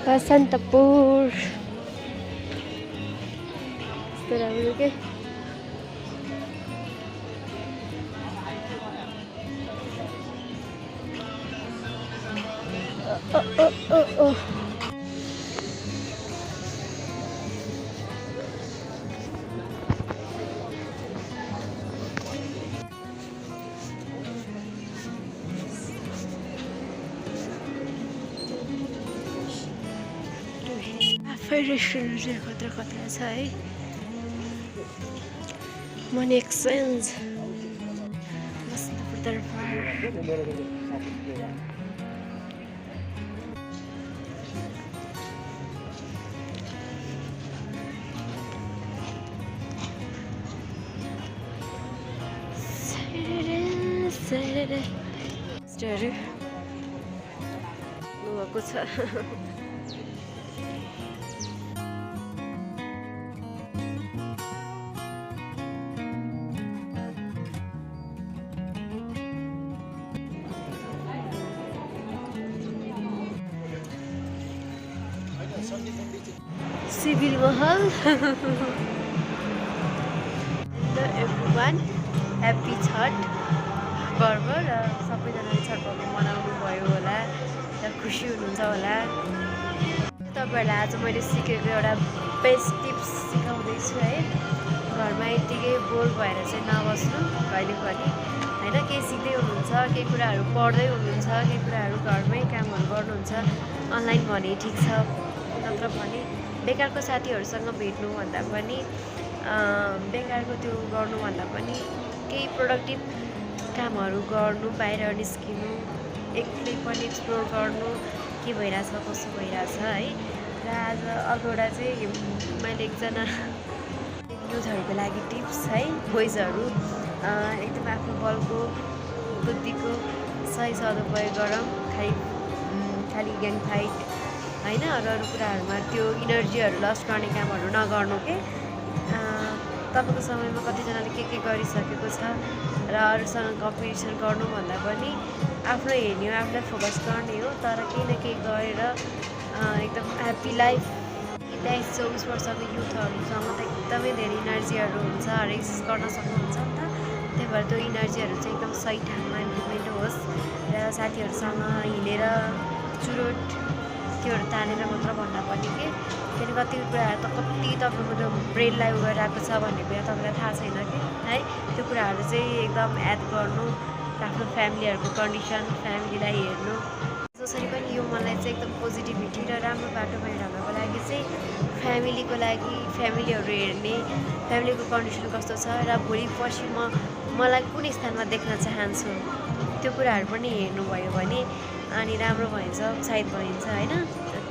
बसन्तपुर यस्तो राम्रो के रेस्टुरेन्ट चाहिँ खतरा खतरा छ है मनी एक्सचेन्ज बसन्तपुर दरबार भएको छ सिभिल महल एभ्रिवान ह्याप्पी छठ पर्व र सबैजनाले छठ पर्व मनाउनु भयो होला र खुसी हुनुहुन्छ होला। तपाईँहरूलाई आज मैले सिकेको एउटा बेस्ट टिप्स सिकाउँदैछु है। घरमा यत्तिकै बोर भएर चाहिँ नबस्नु कहिले पनि होइन। केही सिक्दै हुनुहुन्छ, केही कुराहरू पढ्दै हुनुहुन्छ, केही कुराहरू घरमै कामहरू गर्नुहुन्छ अनलाइन भने ठिक छ, नत्र भने बेकारको साथीहरूसँग भेट्नुभन्दा पनि बेकारको त्यो गर्नुभन्दा पनि केही प्रोडक्टिभ कामहरू गर्नु, बाहिर निस्किनु, एक्लै पनि एक्सप्लोर गर्नु के भइरहेछ कसो भइरहेछ है। र आज अर्को एउटा चाहिँ मैले एकजना युथहरूको लागि टिप्स है, बोइजहरू एकदम आफ्नो बलको बुद्धिको सही सदुपयोग गरौँ, खालि ग्याङ फाइट होइन, अरू कुराहरूमा त्यो इनर्जीहरू लस्ट गर्ने कामहरू नगर्नु के। तपाईँको समयमा कतिजनाले के गरिसकेको छ र अरूसँग कम्पिटिसन गर्नुभन्दा पनि आफ्नो हेर्ने हो, आफूलाई फोकस गर्ने हो, तर केही न केही गरेर एकदम ह्याप्पी लाइफ 23-24 वर्षको युथहरूसँग त एकदमै धेरै इनर्जीहरू हुन्छ, हरेक चिज गर्न सक्नुहुन्छ नि त। त्यही भएर त्यो इनर्जीहरू चाहिँ एकदम सही ठाउँमा इम्प्लिमेन्ट होस् र साथीहरूसँग हिँडेर चुरोट त्योहरू तानेर मात्र भन्दा पनि के, किनकि कति कुराहरू त कति तपाईँको त्यो ब्रेनलाई गरिरहेको छ भन्ने कुरा तपाईँलाई थाहा छैन कि है। त्यो कुराहरू चाहिँ एकदम याद गर्नु, आफ्नो फ्यामिलीहरूको कन्डिसन, फ्यामिलीलाई हेर्नु। जसरी पनि यो मलाई चाहिँ एकदम पोजिटिभिटी र राम्रो बाटोमा हिँड्नको लागि चाहिँ फ्यामिलीको लागि फ्यामिलीहरू हेर्ने, फ्यामिलीको कन्डिसन कस्तो छ र भोलि पछि मलाई कुन स्थानमा देख्न चाहन्छु त्यो कुराहरू पनि हेर्नुभयो भने अनि राम्रो भइन्छ, उत्साहित भइन्छ होइन,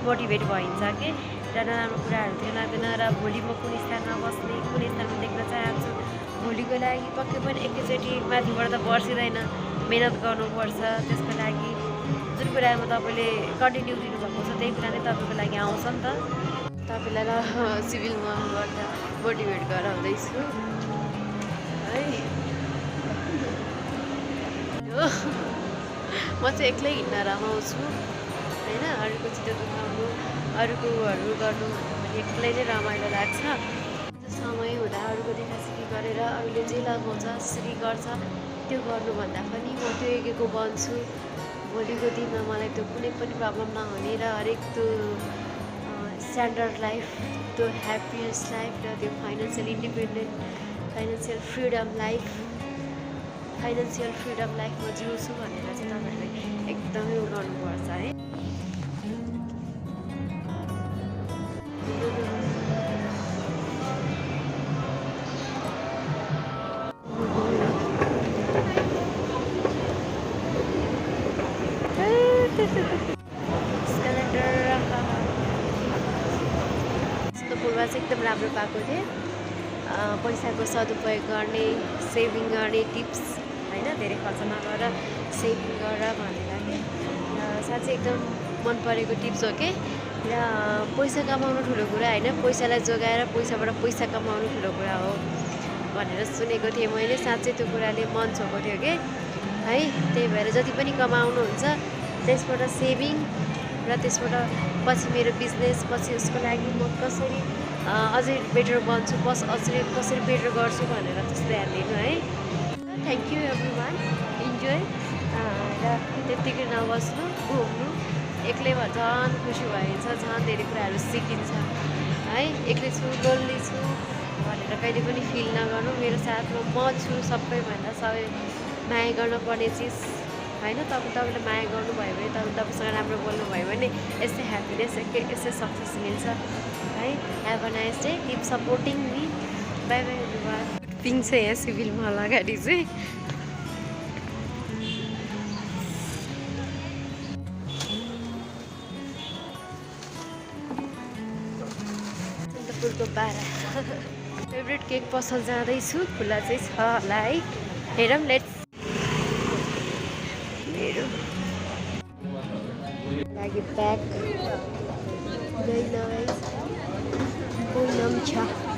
मोटिभेट भइन्छ कि र नराम्रो कुराहरू थियो लाग्दैन र भोलि म कुन स्थानमा बस्ने, कुन स्थानमा देख्न चाहन्छु भोलिको लागि पक्कै पनि एकैचोटि माथिबाट त बर्सिँदैन, मेहनत गर्नुपर्छ। त्यसको लागि जुन कुरामा तपाईँले कन्टिन्यू दिनुभएको छ त्यही कुरा नै तपाईँको लागि आउँछ नि त। तपाईँलाई र सिभिल महलबाट मोटिभेट गराउँदैछु है। म चाहिँ एक्लै हिँड्न रमाउँछु होइन, अरूको चित्त दुखाउनु, अरूकोहरू गर्नु भने एक्लै नै रमाइलो लाग्छ। समय हुँदा अरूको देखासिखी गरेर अरूले जे लगाउँछ जसरी गर्छ त्यो गर्नुभन्दा पनि म त्यो एकेको बन्छु। भोलिको दिनमा मलाई त्यो कुनै पनि प्रब्लम नहुने र हरेक त्यो स्ट्यान्डर्ड लाइफ, त्यो ह्याप्पिएस्ट लाइफ र त्यो financial independent, financial freedom life म जिउँछु भनेर चाहिँ तपाईँहरूले एकदमै उ गर्नुपर्छ है। पूर्व चाहिँ एकदम राम्रो पाएको थिएँ। पैसाको सदुपयोग गर्ने, सेभिङ गर्ने टिप्स होइन, धेरै खर्च नगरेर सेभिङ गरेर भनेर के साँच्चै एकदम मन परेको टिप्स हो कि। र पैसा कमाउनु ठुलो कुरा होइन, पैसालाई जोगाएर पैसाबाट पैसा कमाउनु ठुलो कुरा हो भनेर सुनेको थिएँ मैले। साँच्चै त्यो कुराले मन छोएको थियो कि है। त्यही भएर जति पनि कमाउनुहुन्छ त्यसबाट सेभिङ र त्यसबाट पछि मेरो बिजनेस, पछि उसको लागि म कसरी अझै बेटर बन्छु, कसरी बेटर गर्छु भनेर त्यस्तो ध्यान दिनु है। Thank you every one, enjoy. र त्यत्तिकै नबस्नु, घुम्नु, एक्लै भए झन् खुसी भइन्छ, झन् धेरै कुराहरू सिकिन्छ है। एक्लै छु, लोन्ली छु भनेर कहिले पनि फिल नगर्नु। मेरो साथमा म छु, सबैभन्दा सबै माया गर्नुपर्ने चिज होइन। तपाईँले माया गर्नुभयो भने, तपाईँसँग राम्रो बोल्नुभयो भने यस्तै ह्याप्पिनेस, यस्तै सक्सेस मिल्छ है। Have a nice day, keep supporting me, bye bye everyone. पिङ छ यहाँ सिभिल मल अगाडि चाहिँ। सन्दकपुरको बारा फेभरेट केक पसल जाँदैछु, खुला चाहिँ छ होला है, हेरौँ। लेट्स मेरो लागि प्याक हुँदैन है, छ